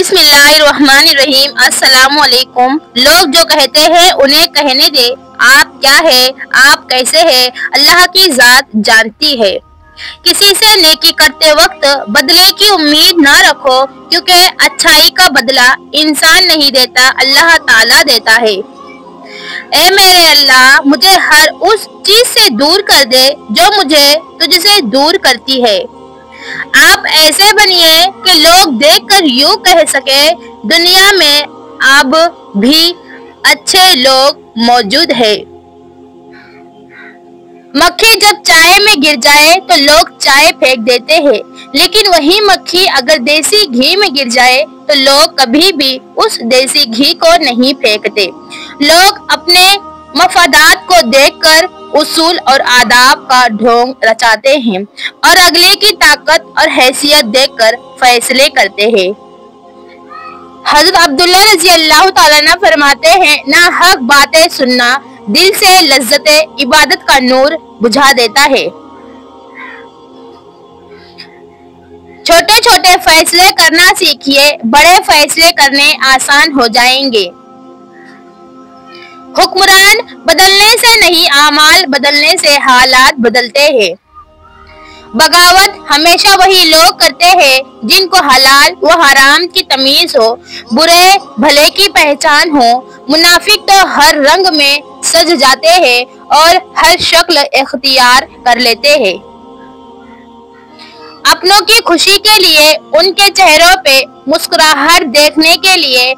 बिस्मिल्लाहिर्रहमानिर्रहीम। अस्सलामुअलैकुम। लोग जो कहते हैं उन्हें कहने दे। आप क्या है, आप कैसे हैं, अल्लाह की जात जानती है। किसी से नेकी करते वक्त बदले की उम्मीद ना रखो, क्योंकि अच्छाई का बदला इंसान नहीं देता, अल्लाह ताला देता है। ऐ मेरे अल्लाह, मुझे हर उस चीज से दूर कर दे जो मुझे तुझसे दूर करती है। आप ऐसे बनिए कि लोग देखकर यूं कह सके, दुनिया में अब भी अच्छे लोग मौजूद है। मक्खी जब चाय में गिर जाए तो लोग चाय फेंक देते हैं, लेकिन वही मक्खी अगर देसी घी में गिर जाए तो लोग कभी भी उस देसी घी को नहीं फेंकते। लोग अपने मफादात को देखकर उसूल और आदाब का ढोंग रचाते हैं और अगले की ताकत और हैसियत देखकर फैसले करते हैं। हज़रत अब्दुल्लाह रज़ी अल्लाह ताला अन्हु फरमाते हैं, ना हक बातें सुनना दिल से लज्जते इबादत का नूर बुझा देता है। छोटे छोटे फैसले करना सीखिए, बड़े फैसले करने आसान हो जाएंगे। हुक्मरान बदलने से नहीं, आमाल बदलने से हालात बदलते हैं। बगावत हमेशा वही लोग करते हैं जिनको हलाल व हराम की तमीज हो, बुरे भले की पहचान हो। मुनाफिक तो हर रंग में सज जाते हैं और हर शक्ल इख्तियार कर लेते हैं। अपनों की खुशी के लिए, उनके चेहरों पे मुस्कुराहट देखने के लिए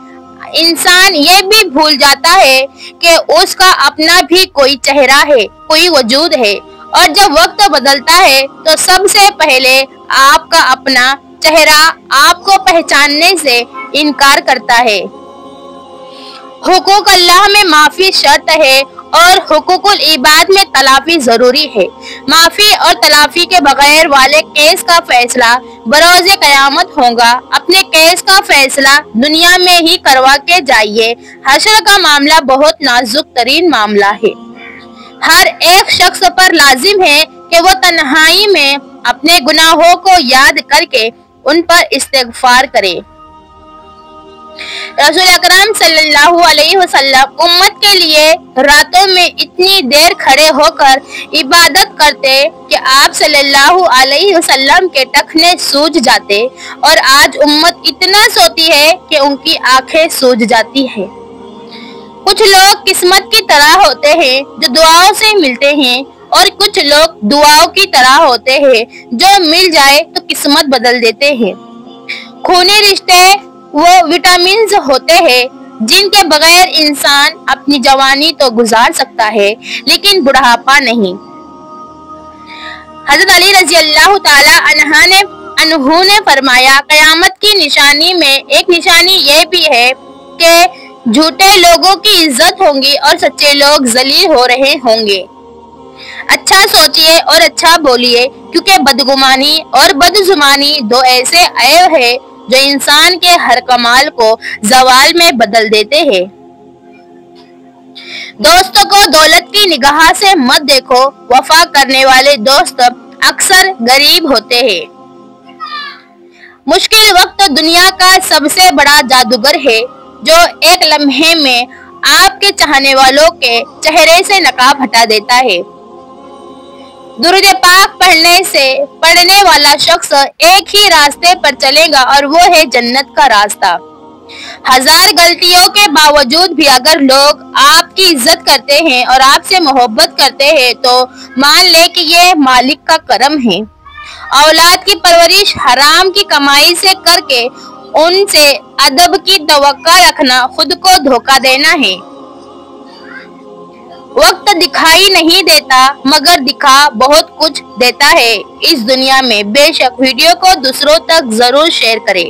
इंसान ये भी भूल जाता है कि उसका अपना भी कोई चेहरा है, कोई वजूद है। और जब वक्त बदलता है तो सबसे पहले आपका अपना चेहरा आपको पहचानने से इनकार करता है। हुकूक अल्लाह में माफी शर्त है और हुकूकुल इबाद में तलाफी जरूरी है। माफी और तलाफी के बगैर वाले केस का फैसला बरोज़े कयामत होगा। अपने केस का फैसला दुनिया में ही करवा के जाइए। हश्र का मामला बहुत नाजुक तरीन मामला है। हर एक शख्स पर लाजिम है कि वो तन्हाई में अपने गुनाहों को याद करके उन पर इस्तिग़फ़ार करे। रसूल अकरम सल्लल्लाहु अलैहि वसल्लम उम्मत के लिए रातों में इतनी देर खड़े होकर इबादत करते कि आप सल्लल्लाहु अलैहि वसल्लम के टखने सूज जाते, और आज उम्मत इतना सोती है कि उनकी आंखें सूज जाती है। कुछ लोग किस्मत की तरह होते हैं जो दुआओं से मिलते हैं, और कुछ लोग दुआओं की तरह होते हैं जो मिल जाए तो किस्मत बदल देते हैं। खूनी रिश्ते वो विटामिन होते हैं जिनके बगैर इंसान अपनी जवानी तो गुजार सकता है, लेकिन बुढ़ापा नहीं। हज़रत अली रज़ी अल्लाह ताला अन्हु ने फरमाया, क़यामत की निशानी में एक निशानी ये भी है कि झूठे लोगों की इज्जत होगी और सच्चे लोग जलील हो रहे होंगे। अच्छा सोचिए और अच्छा बोलिए, क्योंकि बदगुमानी और बदजुबानी दो ऐसे ऐब है जो इंसान के हर कमाल को जवाल में बदल देते हैं। दोस्तों को दौलत की निगाह से मत देखो, वफा करने वाले दोस्त अक्सर गरीब होते हैं। मुश्किल वक्त दुनिया का सबसे बड़ा जादूगर है जो एक लम्हे में आपके चाहने वालों के चेहरे से नकाब हटा देता है। दुरूद पाक पढ़ने वाला शख्स एक ही रास्ते पर चलेगा और वो है जन्नत का रास्ता। हजार गलतियों के बावजूद भी अगर लोग आपकी इज्जत करते हैं और आपसे मोहब्बत करते हैं तो मान ले कि ये मालिक का करम है। औलाद की परवरिश हराम की कमाई से करके उनसे अदब की तवक्का रखना खुद को धोखा देना है। वक्त दिखाई नहीं देता मगर दिखा बहुत कुछ देता है इस दुनिया में। बेशक वीडियो को दूसरों तक जरूर शेयर करें।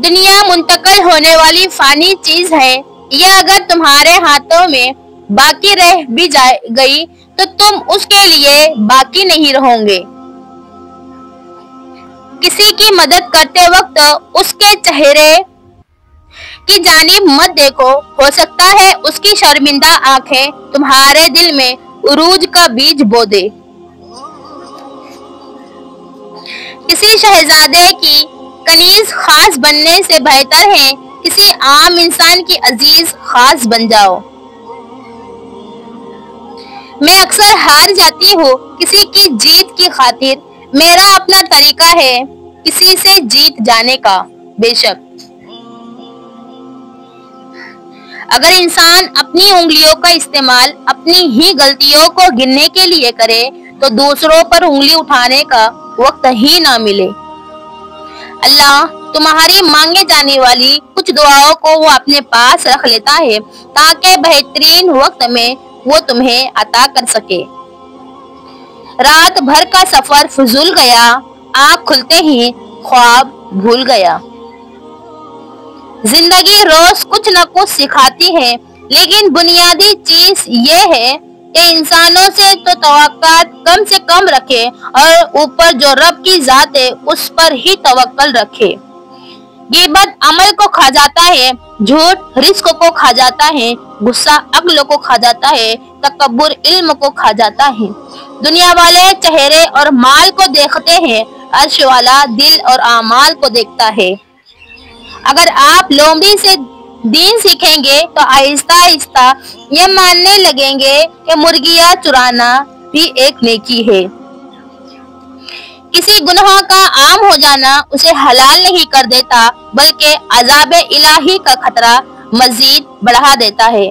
दुनिया मुंतकिल होने वाली फानी चीज है, ये अगर तुम्हारे हाथों में बाकी रह भी गई तो तुम उसके लिए बाकी नहीं रहोगे। किसी की मदद करते वक्त उसके चेहरे की जानिब मत देखो, हो सकता है उसकी शर्मिंदा आंखें तुम्हारे दिल में उरूज का बीज बो दे। किसी शहजादे की کنیز خاص بننے سے بہتر ہے کسی عام انسان کی عزیز خاص بن جاؤ۔ میں اکثر ہار جاتی ہوں کسی کی جیت کی خاطر، میرا اپنا طریقہ ہے کسی سے جیت جانے کا۔ بے شک اگر انسان اپنی انگلیوں کا استعمال اپنی ہی غلطیوں کو گننے کے لیے کرے تو دوسروں پر انگلی اٹھانے کا وقت ہی نہ ملے۔ اللہ تمہاری مانگے جانے والی کچھ دعاؤں کو وہ اپنے پاس رکھ لیتا ہے تاکہ بہترین وقت میں وہ تمہیں عطا کر سکے۔ رات بھر کا سفر فضول گیا، آنکھ کھلتے ہی خواب بھول گیا۔ زندگی روز کچھ نہ کچھ سکھاتی ہے، لیکن بنیادی چیز یہ ہے کہ انسانوں سے تو توقعات کم سے کم رکھے اور اوپر جو رب کی ذات ہے اس پر ہی توکل رکھے۔ غیبت عمل کو کھا جاتا ہے، جھوٹ رزق کو کھا جاتا ہے، غصہ عقل کو کھا جاتا ہے، تکبر علم کو کھا جاتا ہے۔ دنیا والے چہرے اور مال کو دیکھتے ہیں، عرش والا دل اور اعمال کو دیکھتا ہے۔ اگر آپ لومڑی سے دین سیکھیں گے تو آہستہ آہستہ یہ ماننے لگیں گے کہ مرغیاں چرانا بھی ایک نیکی ہے۔ کسی گناہ کا عام ہو جانا اسے حلال نہیں کر دیتا بلکہ عذاب الہی کا خطرہ مزید بڑھا دیتا ہے۔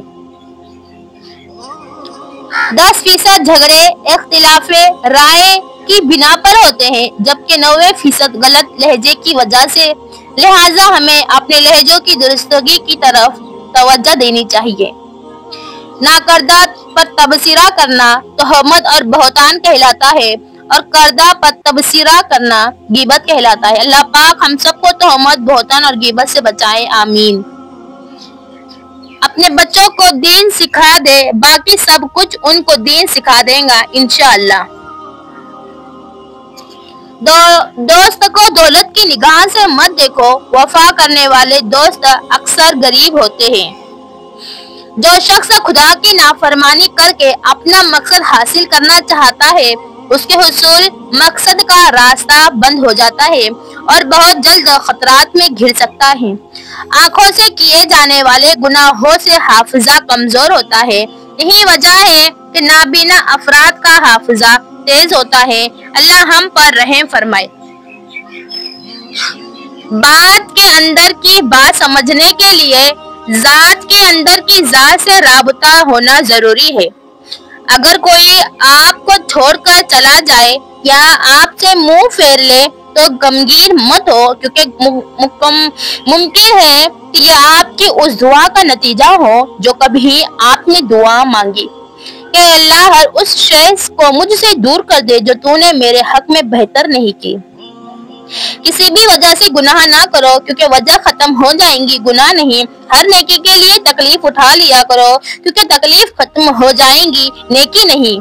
10% جھگڑے اختلاف رائے کی بنا پر ہوتے ہیں جبکہ 90% غلط لہجے کی وجہ سے، لہٰذا ہمیں اپنے لہجوں کی درستگی کی طرف توجہ دینی چاہیے۔ ناکردہ پر تبصرہ کرنا تہمت اور بہتان کہلاتا ہے اور کردہ پر تبصرہ کرنا غیبت کہلاتا ہے۔ اللہ پاک ہم سب کو تہمت، بہتان اور غیبت سے بچائے، آمین۔ اپنے بچوں کو دین سکھا دے، باقی سب کچھ ان کو دین سکھا دے گا انشاءاللہ۔ دوست کو دولت کی نگاہ سے مت دیکھو، وفا کرنے والے دوست اکثر غریب ہوتے ہیں۔ جو شخص خدا کی نافرمانی کر کے اپنا مقصد حاصل کرنا چاہتا ہے اس کے حصول مقصد کا راستہ بند ہو جاتا ہے اور بہت جلد خطرات میں گر سکتا ہے۔ آنکھوں سے کیے جانے والے گناہوں سے حافظہ کمزور ہوتا ہے، یہی وجہ ہے کہ نابینا افراد کا حافظہ تیز ہوتا ہے۔ اللہ ہم پر رحم فرمائے۔ بات کے اندر کی بات سمجھنے کے لیے ذات کے اندر کی ذات سے رابطہ ہونا ضروری ہے۔ اگر کوئی آپ کو چھوڑ کر چلا جائے یا آپ سے منہ پھیر لے تو غمگین مت ہو، کیونکہ ممکن ہے کہ یہ آپ کی اس دعا کا نتیجہ ہو جو کبھی آپ نے دعا مانگی کہ اللہ ہر اس شخص کو مجھ سے دور کر دے جو تو نے میرے حق میں بہتر نہیں کی۔ کسی بھی وجہ سے گناہ نہ کرو کیونکہ وجہ ختم ہو جائیں گی، گناہ نہیں۔ ہر نیکی کے لیے تکلیف اٹھا لیا کرو کیونکہ تکلیف ختم ہو جائیں گی، نیکی نہیں۔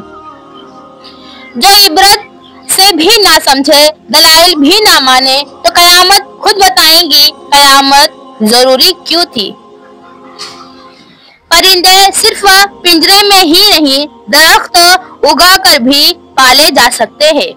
جو عبرت سے بھی نہ سمجھے، دلائل بھی نہ مانے تو قیامت خود بتائیں گی قیامت ضروری کیوں تھی۔ پرندے صرف پنجرے میں ہی نہیں، درخت اگا کر بھی پالے جا سکتے ہیں۔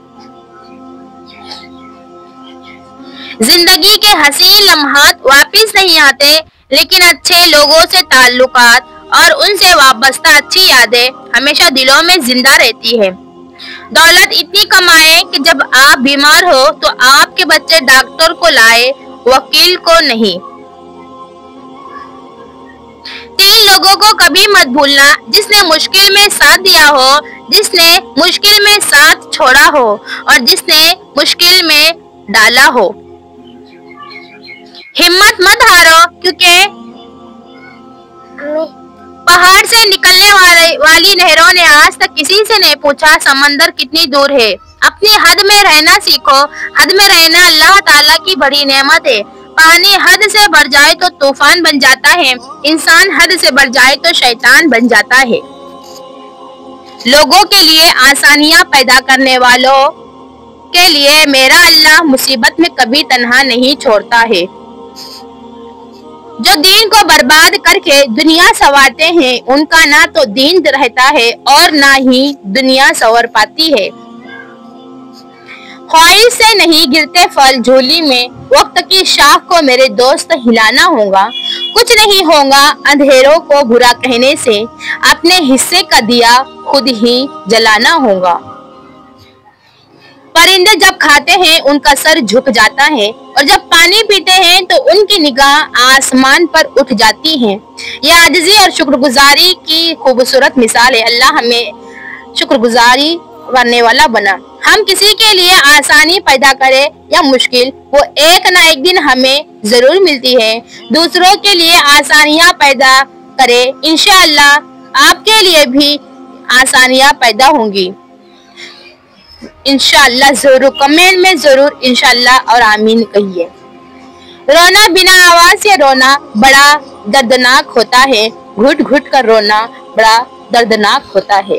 زندگی کے حسین لمحات واپس نہیں آتے، لیکن اچھے لوگوں سے تعلقات اور ان سے وابستہ اچھی یادیں ہمیشہ دلوں میں زندہ رہتی ہے۔ دولت اتنی کمائیں کہ جب آپ بیمار ہو تو آپ کے بچے ڈاکٹر کو لائے، وکیل کو نہیں۔ 3 لوگوں کو کبھی مت بھولنا، جس نے مشکل میں ساتھ دیا ہو، جس نے مشکل میں ساتھ چھوڑا ہو اور جس نے مشکل میں ڈالا ہو۔ ہمت مت ہارو کیونکہ پہاڑ سے نکلنے والی نہروں نے آج تک کسی سے نہیں پوچھا سمندر کتنی دور ہے۔ اپنی حد میں رہنا سیکھو، حد میں رہنا اللہ تعالیٰ کی بڑی نعمت ہے۔ پانی حد سے بڑھ جائے تو طوفان بن جاتا ہے، انسان حد سے بڑھ جائے تو شیطان بن جاتا ہے۔ لوگوں کے لیے آسانیاں پیدا کرنے والوں کے لیے میرا اللہ مصیبت میں کبھی تنہا نہیں چھوڑتا ہے۔ جو دین کو برباد کر کے دنیا سنوارتے ہیں ان کا نہ تو دین رہتا ہے اور نہ ہی دنیا سنور پاتی ہے۔ ख्वाहिश से नहीं गिरते फल झोली में, वक्त की शाख को मेरे दोस्त हिलाना होगा। कुछ नहीं होगा अंधेरों को बुरा कहने से, अपने हिस्से का दिया खुद ही जलाना होगा। परिंदे जब खाते हैं उनका सर झुक जाता है, और जब पानी पीते हैं तो उनकी निगाह आसमान पर उठ जाती है। यह आजिज़ी और शुक्रगुजारी की खूबसूरत मिसाल है। अल्लाह हमें शुक्रगुजारी करने वाला बना। हम किसी के लिए आसानी पैदा करें या मुश्किल, वो एक ना एक दिन हमें जरूर मिलती है। दूसरों के लिए आसानियां पैदा करें, इंशाअल्लाह आपके लिए भी आसानियां पैदा होंगी। इंशाअल्लाह जरूर कमेंट में जरूर इंशाअल्लाह और आमीन कहिए। रोना बिना आवाज से रोना बड़ा दर्दनाक होता है, घुट घुट कर रोना बड़ा दर्दनाक होता है।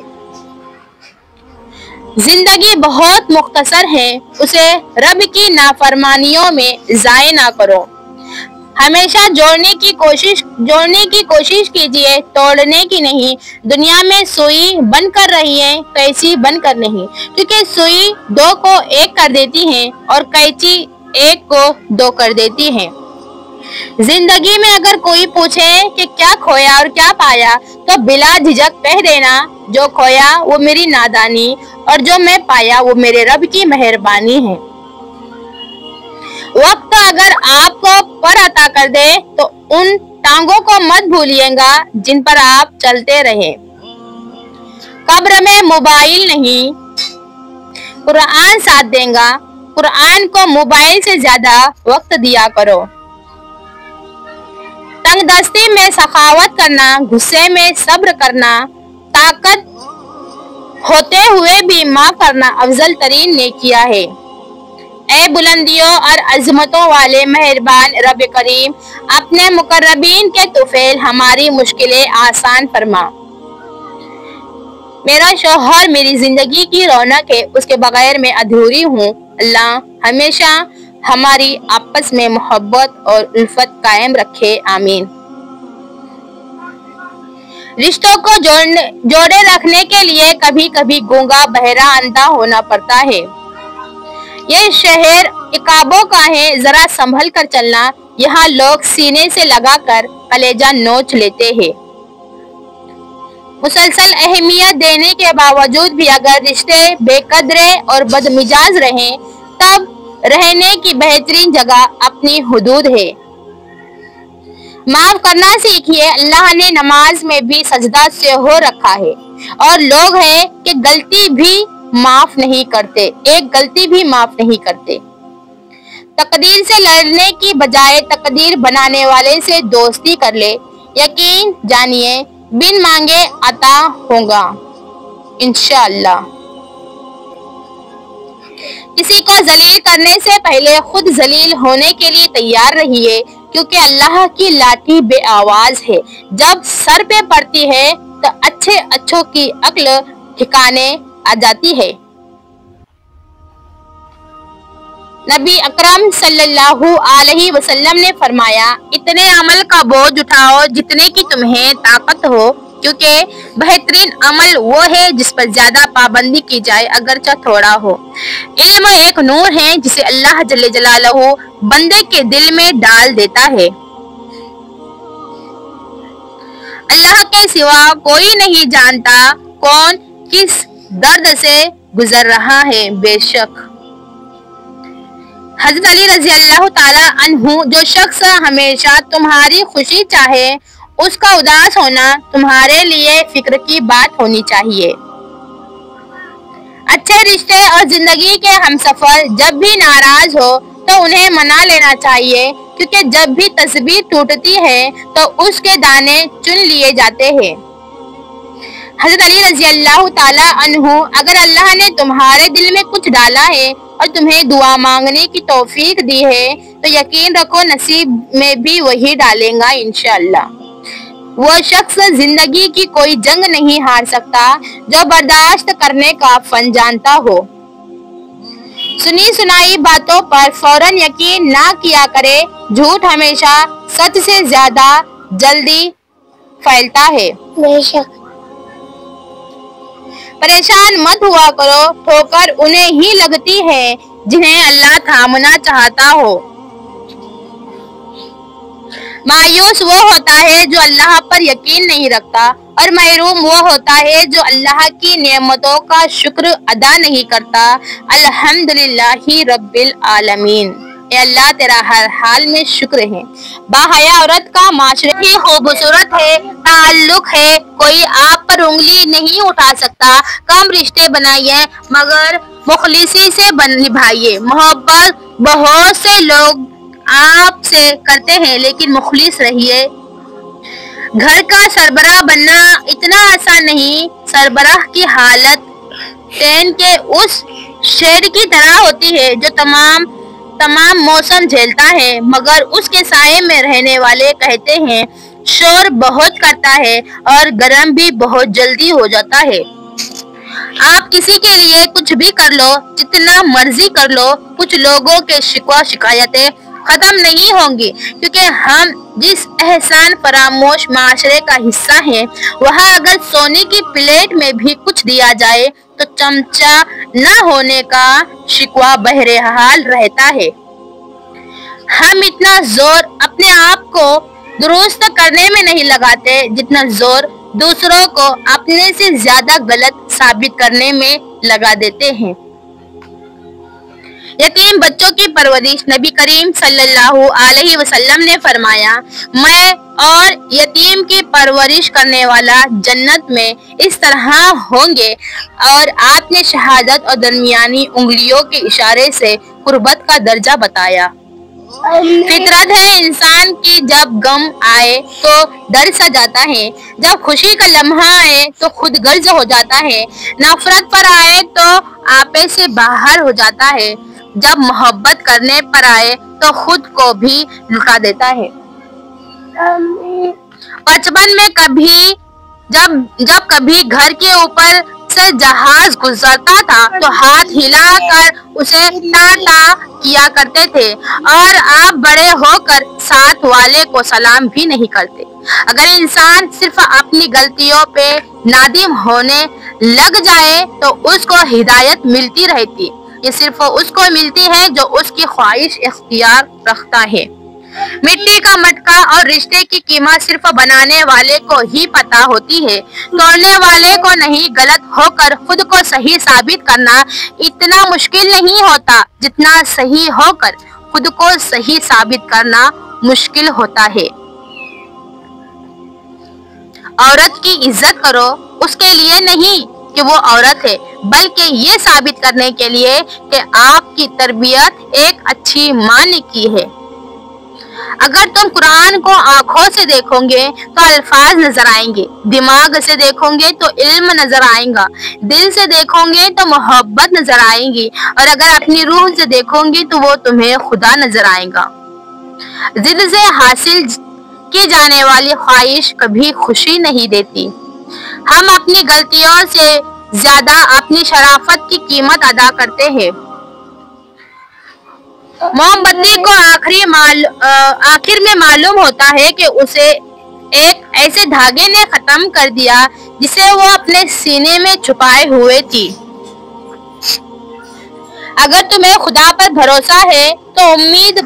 जिंदगी बहुत मुख्तसर है, उसे रब की नाफरमानियों में ज़ाय ना करो। हमेशा जोड़ने की कोशिश कीजिए, तोड़ने की नहीं। दुनिया में सुई बन कर रही है, कैंची बन कर नहीं, क्योंकि सुई दो को एक कर देती है और कैंची एक को दो कर देती है। जिंदगी में अगर कोई पूछे कि क्या खोया और क्या पाया, तो बिला झिझक कह देना, जो खोया वो मेरी नादानी और जो मैं पाया वो मेरे रब की मेहरबानी है। वक्त अगर आपको पर अता कर दे तो उन टांगों को मत भूलिएगा जिन पर आप चलते रहे। कब्र में मोबाइल नहीं, कुरान साथ देगा। कुरान को मोबाइल से ज्यादा वक्त दिया करो। तंगदस्ती में सखावत करना, गुस्से में सब्र करना, ताकत होते हुए भी माफ करना अफजल तरीन नेकिया है। ए बुलंदियों और अजमतों वाले मेहरबान रब करीम, अपने मुकर्रबीन के तुफैल हमारी मुश्किलें आसान फरमा। मेरा शौहर मेरी जिंदगी की रौनक है, उसके बगैर मैं अधूरी हूँ। अल्लाह हमेशा हमारी आपस में मोहब्बत और उल्फत कायम रखे, आमीन। रिश्तों को जोड़े रखने के लिए कभी कभी गूंगा बहरा अंधा होना पड़ता है। यह शहर इकाबों का है, जरा संभल कर चलना। यहाँ लोग सीने से लगाकर कलेजा नोच लेते हैं। मुसलसल अहमियत देने के बावजूद भी अगर रिश्ते बेकदरे और बदमिजाज रहें, तब रहने की बेहतरीन जगह अपनी हुदूद है। माफ करना सीखिए। अल्लाह ने नमाज में भी सजदा से हो रखा है, और लोग हैं कि गलती भी माफ नहीं करते, एक गलती भी माफ नहीं करते। तकदीर से लड़ने की बजाय तकदीर बनाने वाले से दोस्ती कर ले। यकीन जानिए बिन मांगे अता होगा इंशाअल्लाह। किसी को जलील करने से पहले खुद जलील होने के लिए तैयार रहिए, क्योंकि अल्लाह की लाठी बेआवाज है। जब सर पे पड़ती है तो अच्छों की अक्ल ठिकाने आ जाती है। नबी अकरम सल्लल्लाहु अलैहि वसल्लम ने फरमाया, इतने अमल का बोझ उठाओ जितने की तुम्हें ताकत हो, क्योंकि बेहतरीन अमल वो है जिस पर ज्यादा पाबंदी की जाए अगरचा थोड़ा हो। इल्म एक नूर है जिसे अल्लाह जल्ले जलालहू बंदे के दिल में डाल देता है। अल्लाह के सिवा कोई नहीं जानता कौन किस दर्द से गुजर रहा है। बेशक हज़रत अली रज़ी अल्लाह ताला अन्हु, जो शख्स हमेशा तुम्हारी खुशी चाहे, उसका उदास होना तुम्हारे लिए फिक्र की बात होनी चाहिए। अच्छे रिश्ते और जिंदगी के हमसफर जब भी नाराज हो तो उन्हें मना लेना चाहिए, क्योंकि जब भी तस्बीर टूटती है तो उसके दाने चुन लिए जाते हैं। हज़रत अली रज़ी अल्लाह ताला अन्हु, अगर अल्लाह ने तुम्हारे दिल में कुछ डाला है और तुम्हें दुआ मांगने की तौफीक दी है, तो यकीन रखो नसीब में भी वही डालेगा इंशाअल्लाह। वो शख्स जिंदगी की कोई जंग नहीं हार सकता जो बर्दाश्त करने का फन जानता हो। सुनी सुनाई बातों पर फौरन यकीन ना किया करे। झूठ हमेशा सच से ज्यादा जल्दी फैलता है। बेशक परेशान मत हुआ करो, ठोकर उन्हें ही लगती है जिन्हें अल्लाह थामना चाहता हो। मायूस वो होता है जो अल्लाह पर यकीन नहीं रखता, और महरूम वो होता है जो अल्लाह की नेमतों का शुक्र अदा नहीं करता। अल्हम्दुलिल्लाहि रब्बिल आलमीन। ए अल्लाह तेरा हर हाल में शुक्र है। बाहया औरत का माशरे ही खूबसूरत है, ताल्लुक है, कोई आप पर उंगली नहीं उठा सकता। कम रिश्ते बनाइए मगर मुखलिसी से निभाइए। मोहब्बत बहुत से लोग आपसे करते हैं, लेकिन मुखलिस रहिए। घर का सरबराह बनना इतना आसान नहीं। सरबराह की हालत ट्रेन के उस शेड की तरह होती है जो तमाम मौसम झेलता है, मगर उसके साये में रहने वाले कहते हैं शोर बहुत करता है और गर्म भी बहुत जल्दी हो जाता है। आप किसी के लिए कुछ भी कर लो, जितना मर्जी कर लो, कुछ लोगों के शिकवा शिकायतें खत्म नहीं होंगी, क्योंकि हम जिस एहसान फरामोश माशरे का हिस्सा हैं, वहाँ अगर सोने की प्लेट में भी कुछ दिया जाए तो चमचा न होने का शिकवा बहरहाल रहता है। हम इतना जोर अपने आप को दुरुस्त करने में नहीं लगाते जितना जोर दूसरों को अपने से ज्यादा गलत साबित करने में लगा देते हैं। यतीम बच्चों की परवरिश नबी करीम सल्लल्लाहु अलैहि वसल्लम ने फरमाया, मैं और यतीम की परवरिश करने वाला जन्नत में इस तरह होंगे। और आपने शहादत और दरमियानी उंगलियों के इशारे से कुर्बत का दर्जा बताया। फितरत है इंसान की, जब गम आए तो डर सा जाता है, जब खुशी का लम्हा आए तो खुद गर्ज हो जाता है, नफरत पर आए तो आपे से बाहर हो जाता है, जब मोहब्बत करने पर आए तो खुद को भी लुटा देता है। बचपन में कभी जब कभी घर के ऊपर से जहाज गुजरता था तो हाथ हिलाकर उसे टाटा किया करते थे, और आप बड़े होकर साथ वाले को सलाम भी नहीं करते। अगर इंसान सिर्फ अपनी गलतियों पे नादिम होने लग जाए तो उसको हिदायत मिलती रहती। ये सिर्फ उसको मिलती है जो उसकी ख्वाहिश इख्तियार रखता है। मिट्टी का मटका और रिश्ते की कीमत सिर्फ बनाने वाले को ही पता होती है, तोड़ने वाले को नहीं। गलत होकर खुद को सही साबित करना इतना मुश्किल नहीं होता जितना सही होकर खुद को सही साबित करना मुश्किल होता है। औरत की इज्जत करो उसके लिए नहीं कि वो औरत है, बल्कि ये साबित करने के लिए कि आपकी तरबियत एक अच्छी माँ ने की है। अगर तुम कुरान को आंखों से देखोगे तो अल्फाज नजर आएंगे, दिमाग से देखोगे तो इल्म नजर आएगा, दिल से देखोगे तो मोहब्बत नजर आएगी, और अगर अपनी रूह से देखोगे तो वो तुम्हें खुदा नजर आएगा। जिद से हासिल की जाने वाली ख्वाहिश कभी खुशी नहीं देती। हम अपनी गलतियों से ज्यादा अपनी शराफत की कीमत अदा करते हैं। मोमबत्ती को आखिर में मालूम होता है कि उसे एक ऐसे धागे ने खत्म कर दिया जिसे वो अपने सीने में छुपाए हुए थी। अगर तुम्हें खुदा पर भरोसा है तो उम्मीद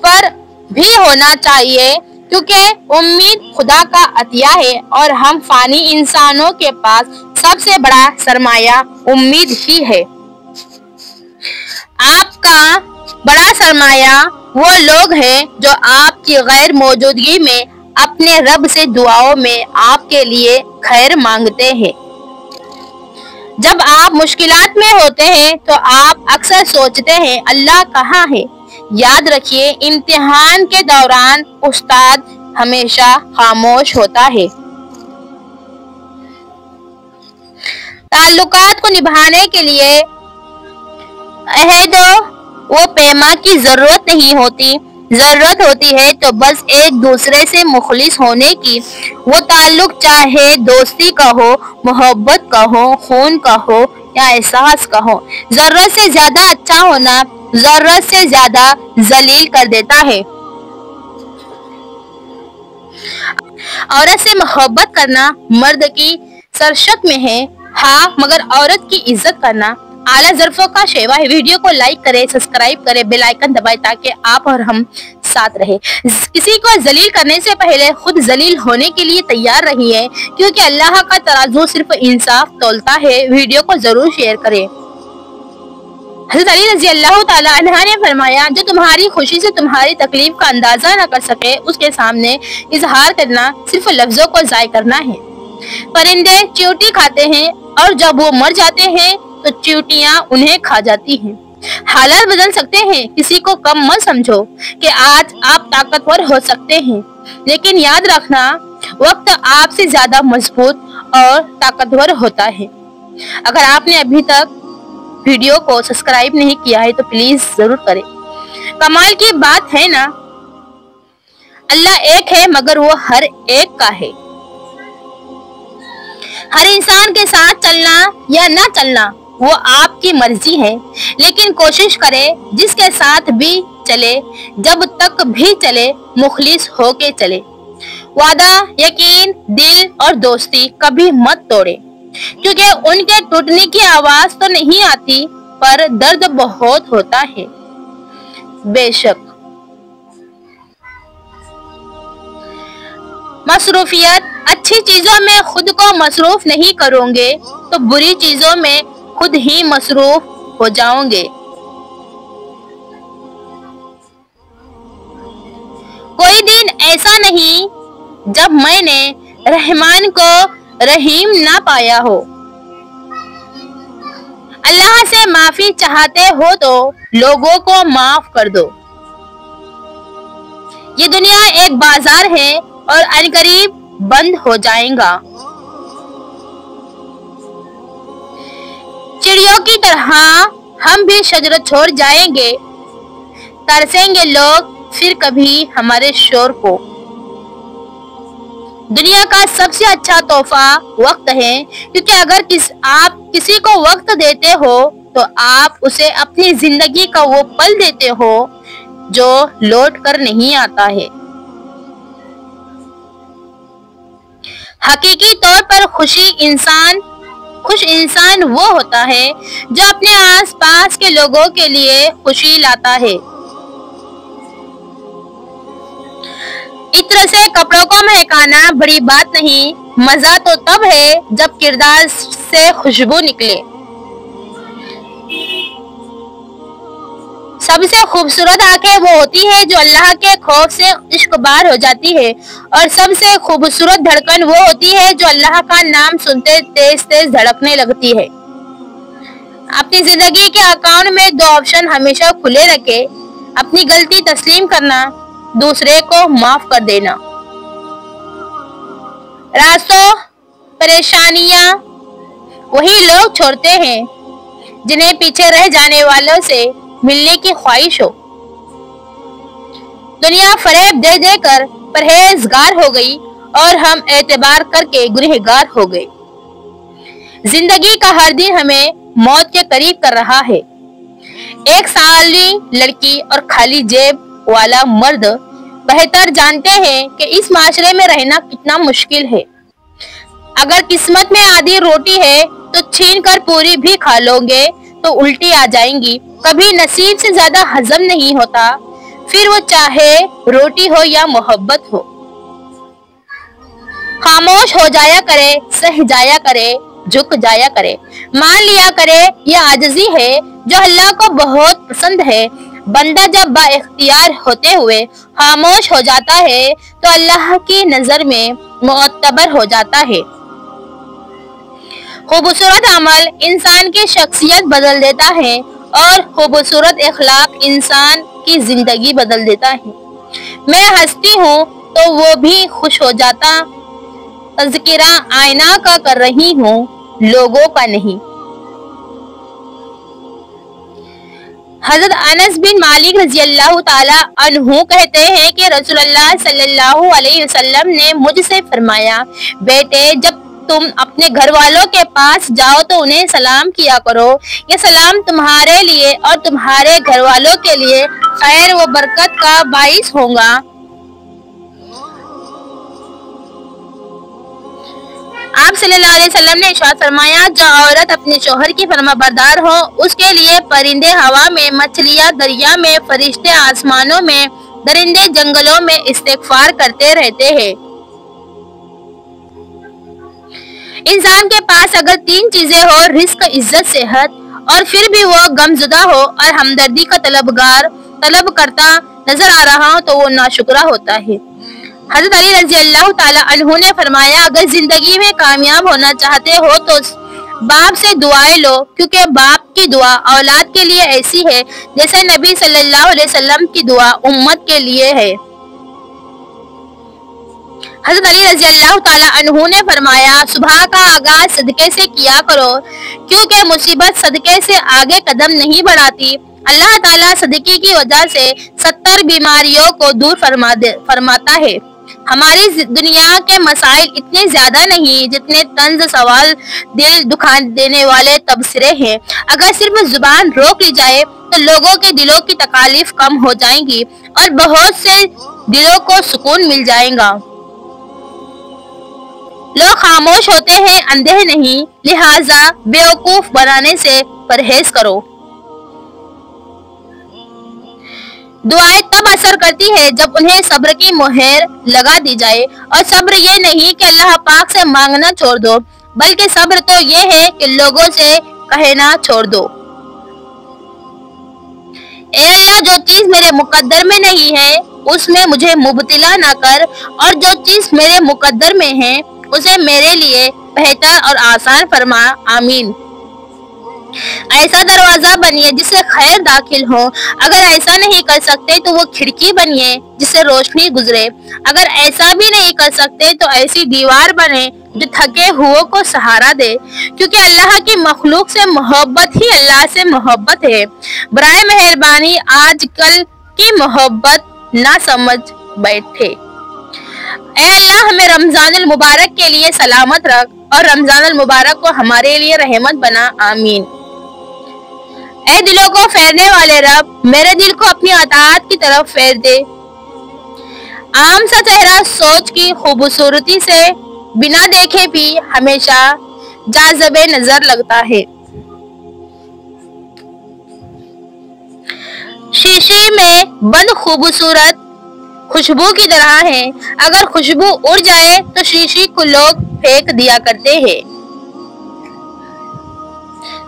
पर भी होना चाहिए, क्योंकि उम्मीद खुदा का अतिया है, और हम फानी इंसानों के पास सबसे बड़ा सरमाया उम्मीद ही है। आपका बड़ा सरमाया वो लोग हैं जो आपकी गैर मौजूदगी में अपने रब से दुआओं में आपके लिए खैर मांगते हैं। जब आप मुश्किलात में होते हैं तो आप अक्सर सोचते हैं अल्लाह कहाँ है। याद रखिए, इम्तिहान के दौरान उस्ताद हमेशा खामोश होता है। ताल्लुकात को निभाने के लिए अहद वो पैमा की जरूरत नहीं होती, जरूरत होती है तो बस एक दूसरे से मुखलिस होने की। वो ताल्लुक चाहे दोस्ती का हो, मोहब्बत का हो, खून का हो या एहसास का हो, जरूरत से ज्यादा अच्छा होना जरूरत से ज्यादा जलील कर देता है। औरत से मोहब्बत करना मर्द की सरशत में है, हाँ, मगर औरत की इज्जत करना आला ज़र्फ़ों का शेवा है। वीडियो को लाइक करें, सब्सक्राइब करें, बेल आइकन दबाएं ताकि आप और हम साथ रहे। किसी को जलील करने से पहले खुद जलील होने के लिए तैयार रहिए, क्योंकि अल्लाह का तराजू सिर्फ इंसाफ तौलता है। वीडियो को जरूर शेयर करें। हज़रत अली रज़ी अल्लाह ताला अन्हा ने फरमाया, जो तुम्हारी खुशी से तुम्हारी तकलीफ का अंदाजा न कर सके, उसके सामने इजहार करना सिर्फ लफ्जों को ज़ाय करना है। परिंदे चींटी खाते हैं और जब वो मर जाते हैं तो चींटियां उन्हें खा जाती हैं। हालात बदल सकते हैं, किसी को कम मत समझो कि आज आप ताकतवर हो सकते हैं, लेकिन याद रखना वक्त आपसे ज्यादा मजबूत और ताकतवर होता है। अगर आपने अभी तक वीडियो को सब्सक्राइब नहीं किया है तो प्लीज जरूर करें। कमाल की बात है ना, अल्लाह एक है मगर वो हर एक का है। हर इंसान के साथ चलना या ना चलना वो आपकी मर्जी है, लेकिन कोशिश करें जिसके साथ भी चले, जब तक भी चले, मुखलिस होके चले। वादा, यकीन, दिल और दोस्ती कभी मत तोड़े, क्योंकि उनके टूटने की आवाज तो नहीं आती, पर दर्द बहुत होता है। बेशक मसरूफियत, अच्छी चीजों में खुद को मसरूफ नहीं करोगे तो बुरी चीजों में खुद ही मसरूफ हो जाओगे। कोई दिन ऐसा नहीं जब मैंने रहमान को रहीम ना पाया हो। अल्लाह से माफी चाहते हो तो लोगों को माफ कर दो। ये दुनिया एक बाजार है और अनकरीब बंद हो जाएगा। चिड़ियों की तरह हम भी शजर छोड़ जाएंगे, तरसेंगे लोग फिर कभी हमारे शोर को। दुनिया का सबसे अच्छा तोहफा वक्त है, क्योंकि अगर आप किसी को वक्त देते हो तो आप उसे अपनी जिंदगी का वो पल देते हो जो लौट कर नहीं आता है। हकीकी तौर पर खुश इंसान वो होता है जो अपने आसपास के लोगों के लिए खुशी लाता है। इत्र से कपड़ों को महकाना बड़ी बात नहीं, मजा तो तब है जब किरदार से खुशबू निकले। सबसे खूबसूरत आंखें वो होती है जो अल्लाह के खौफ से इश्कबार हो जाती है, और सबसे खूबसूरत धड़कन वो होती है जो अल्लाह का नाम सुनते तेज तेज धड़कने लगती है। अपनी जिंदगी के अकाउंट में 2 ऑप्शन हमेशा खुले रखे, अपनी गलती तस्लीम करना, दूसरे को माफ कर देना। रास्तों परेशानियां वही लोग छोड़ते हैं जिन्हें पीछे रह जाने वालों से मिलने की ख्वाहिश हो। दुनिया फरेब दे देकर परहेजगार हो गई और हम एतबार करके गुनहगार हो गए। जिंदगी का हर दिन हमें मौत के करीब कर रहा है। एक साली लड़की और खाली जेब वाला मर्द बेहतर जानते हैं कि इस माशरे में रहना कितना मुश्किल है। अगर किस्मत में आधी रोटी है तो छीन कर पूरी भी खा लोगे तो उल्टी आ जाएंगी। कभी नसीब से ज्यादा हजम नहीं होता, फिर वो चाहे रोटी हो या मोहब्बत हो। खामोश हो जाया करे, सह जाया करे, झुक जाया करे, मान लिया करे, यह आजिज़ी है जो अल्लाह को बहुत पसंद है। बंदा जब बाइख्तियार होते हुए खामोश हो जाता है तो अल्लाह की नजर में मुअत्तबर हो जाता है। खूबसूरत अमल इंसान की शख्सियत बदल देता है और खूबसूरत इखलाक इंसान की जिंदगी बदल देता है। मैं हंसती हूँ तो वो भी खुश हो जाता। तज़किरा आईना का कर रही हूँ, लोगों का नहीं। हजरत अनस बिन मालिक रज़ी अल्लाह ताला अन्हु कहते हैं कि रसूलुल्लाह सल्लल्लाहु अलैहि वसल्लम ने मुझसे फरमाया, बेटे जब तुम अपने घर वालों के पास जाओ तो उन्हें सलाम किया करो। ये सलाम तुम्हारे लिए और तुम्हारे घर वालों के लिए खैर व बरकत का बाइस होगा। آپ صلی اللہ علیہ وسلم نے ارشاد فرمایا، جو عورت اپنے شوہر کی فرما بردار ہو اس کے لیے پرندے ہوا میں، مچھلیاں دریا میں، فرشتے آسمانوں میں، درندے جنگلوں میں استغفار کرتے رہتے ہیں۔ انسان کے پاس اگر 3 چیزیں ہو، رزق، عزت، صحت، اور پھر بھی وہ غمزدہ ہو اور ہمدردی کا طلب کرتا نظر آ رہا ہو تو وہ ناشکرا ہوتا ہے۔ حضرت علی رضی اللہ تعالی عنہ نے فرمایا، اگر زندگی میں کامیاب ہونا چاہتے ہو تو باپ سے دعائیں لو، کیونکہ باپ کی دعا اولاد کے لیے ایسی ہے جیسے نبی صلی اللہ علیہ وسلم کی دعا امت کے لیے ہے۔ حضرت علی رضی اللہ تعالی عنہ نے فرمایا، صبح کا آغاز صدقے سے کیا کرو، کیونکہ مصیبت صدقے سے آگے قدم نہیں بڑھاتی۔ اللہ تعالیٰ صدقے کی وجہ سے 70 بیماریوں کو دور فرماتا ہے۔ ہماری دنیا کے مسائل اتنے زیادہ نہیں جتنے طنز سوال دل دکھا دینے والے تبصرے ہیں۔ اگر صرف زبان روک لی جائے تو لوگوں کے دلوں کی تکالیف کم ہو جائیں گی اور بہت سے دلوں کو سکون مل جائے گا۔ لوگ خاموش ہوتے ہیں، اندھے نہیں، لہٰذا بیوقوف بنانے سے پرہیز کرو۔ دعائیں تب اثر کرتی ہے جب انہیں صبر کی مہر لگا دی جائے، اور صبر یہ نہیں کہ اللہ پاک سے مانگنا چھوڑ دو، بلکہ صبر تو یہ ہے کہ لوگوں سے کہنا چھوڑ دو۔ اے اللہ، جو چیز میرے مقدر میں نہیں ہے اس میں مجھے مبتلا نہ کر، اور جو چیز میرے مقدر میں ہے اسے میرے لیے بہتر اور آسان فرما، آمین۔ ایسا دروازہ بنیے جس سے خیر داخل ہو، اگر ایسا نہیں کر سکتے تو وہ کھڑکی بنیے جس سے روشنی گزرے، اگر ایسا بھی نہیں کر سکتے تو ایسی دیوار بنے جو تھکے ہوئے کو سہارا دے، کیونکہ اللہ کی مخلوق سے محبت ہی اللہ سے محبت ہے۔ برائے مہربانی آج کل کی محبت نہ سمجھ بیٹھے۔ اے اللہ، ہمیں رمضان المبارک کے لیے سلامت رکھ اور رمضان المبارک کو ہمارے لیے رحمت بنا، آمین۔ اے دلوں کو پھیرنے والے رب، میرے دل کو اپنی اطاعت کی طرف پھیر دے۔ عام سا چہرہ سوچ کی خوبصورتی سے بنا دیکھے بھی ہمیشہ جاذب نظر لگتا ہے۔ شیشے میں بند خوبصورت خوشبو کی طرح ہے، اگر خوشبو اڑ جائے تو شیشے کو لوگ پھینک دیا کرتے ہیں۔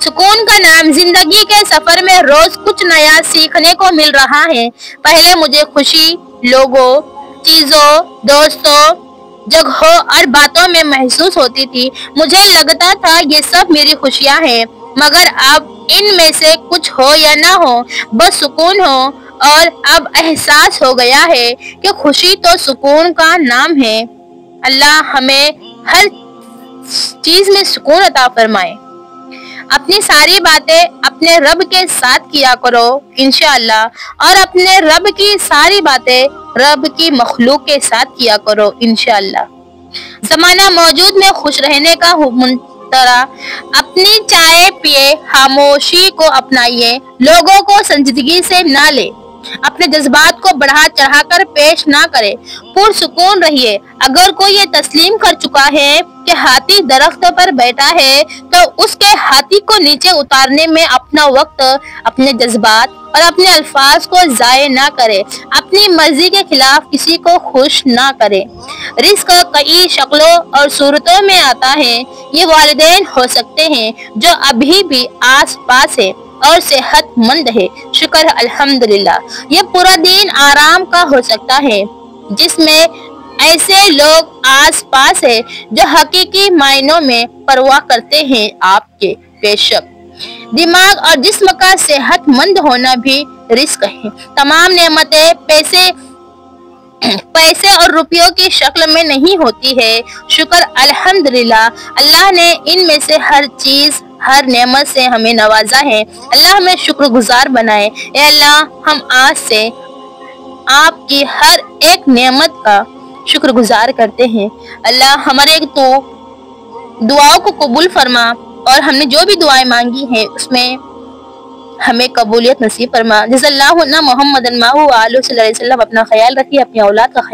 سکون کا نام، زندگی کے سفر میں روز کچھ نیا سیکھنے کو مل رہا ہے۔ پہلے مجھے خوشی لوگوں، چیزوں، دوستوں، جگہوں اور باتوں میں محسوس ہوتی تھی۔ مجھے لگتا تھا یہ سب میری خوشیاں ہیں، مگر اب ان میں سے کچھ ہو یا نہ ہو، بس سکون ہو، اور اب احساس ہو گیا ہے کہ خوشی تو سکون کا نام ہے۔ اللہ ہمیں ہر چیز میں سکون عطا فرمائے۔ اپنی ساری باتیں اپنے رب کے ساتھ کیا کرو انشاءاللہ، اور اپنے رب کی ساری باتیں رب کی مخلوق کے ساتھ کیا کرو انشاءاللہ۔ زمانہ موجود میں خوش رہنے کا منترا، اپنی چائے پیے، خاموشی کو اپنائیے، لوگوں کو سنجیدگی سے نہ لے، اپنے جذبات کو بڑھا چڑھا کر پیش نہ کرے، پرسکون رہیے۔ اگر کوئی یہ تسلیم کر چکا ہے کہ ہاتھی درخت پر بیٹھا ہے تو اس کے ہاتھی کو نیچے اتارنے میں اپنا وقت، اپنے جذبات اور اپنے الفاظ کو ضائع نہ کرے، اپنی مرضی کے خلاف کسی کو خوش نہ کرے۔ رزق کئی شکلوں اور صورتوں میں آتا ہے، یہ والدین ہو سکتے ہیں جو ابھی بھی آس پاس ہیں اور صحت مند ہے، شکر الحمدللہ۔ یہ پورا دن آرام کا ہو سکتا ہے، جس میں ایسے لوگ آس پاس ہیں جو حقیقی معنوں میں پرواہ کرتے ہیں آپ کے۔ بے شک دماغ اور جسم کا صحت مند ہونا بھی رزق ہے۔ تمام نعمتیں پیسے اور روپیوں کی شکل میں نہیں ہوتی ہے، شکر الحمدللہ۔ اللہ نے ان میں سے ہر چیز، ہر نعمت سے ہمیں نوازا ہے، اللہ ہمیں شکر گزار بنائے۔ اے اللہ، ہم آج سے آپ کی ہر ایک نعمت کا شکر گزار کرتے ہیں۔ اللہ ہمارے تو دعاؤں کو قبول فرما، اور ہم نے جو بھی دعائیں مانگی ہیں اس میں ہمیں قبولیت نصیب فرما۔ جزا اللہ محمد صلی اللہ علیہ وسلم۔ اپنا خیال رکھیے، اپنی اولاد کا خیال